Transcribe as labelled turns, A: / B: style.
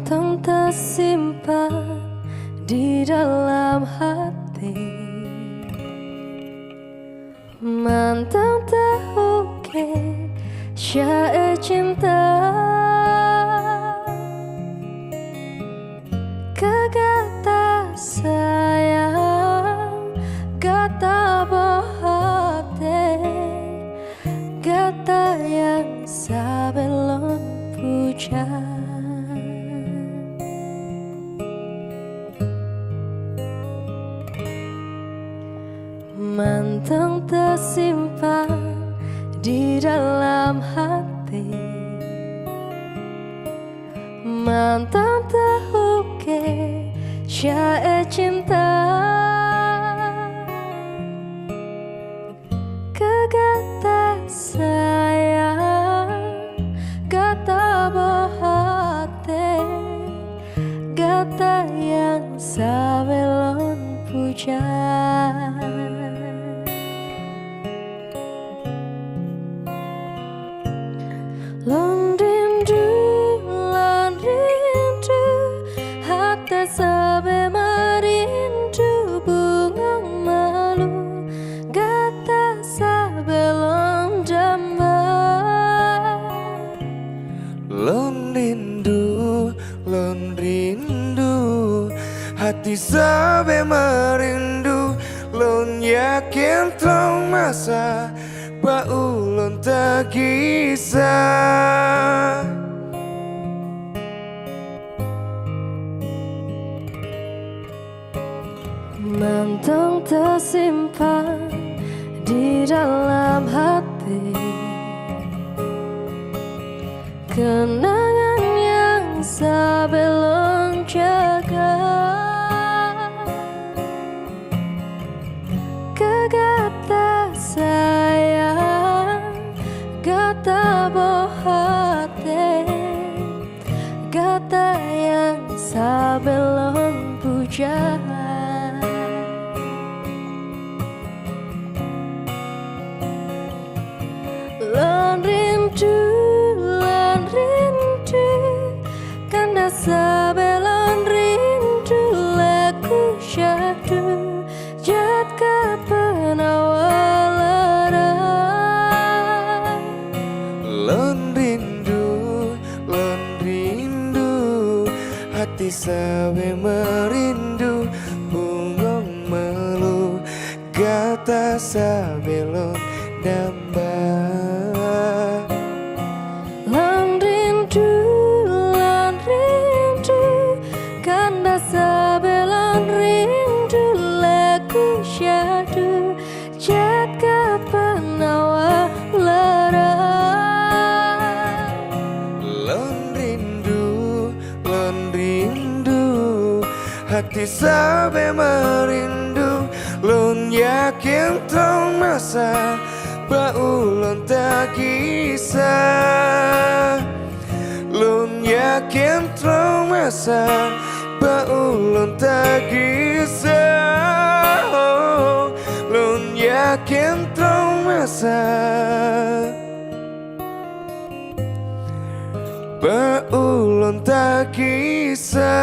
A: Mantan tersimpan di dalam hati, mantan terukir syair cinta. Kata sayang, kata bohate, kata yang sebelum puja. Mantan tersimpan di dalam hati, mantan terukir syair cinta. Kata sayang, kata bohate, kata yang sebelum puja. Lon rindu, hati sampai merindu bunga malu, kata sebelum jambak.
B: Lon rindu, hati sampai merindu. Lon yakin tong masa ulun tak kisah.
A: Mantan tersimpan di dalam hati, kenangan yang sebelum jaga. Kata sayang, kata bohate, kata yang sebelum puja. Lon rindu, karena sebelum rindu laku syahdu jat ke penawalaran.
B: Lon rindu, hati sampai merindu bungong melu, kata sebelum nambah.
A: Lon rindu, karena sebelum rindu laku syahdu jat ke penawalaran.
B: Lon rindu, hati sampai merindu. Lon yakin tong masa ulun tak kisah. Lon yakin tong masa ulun tak kisah. Lon yakin tong masa ulun tak kisah.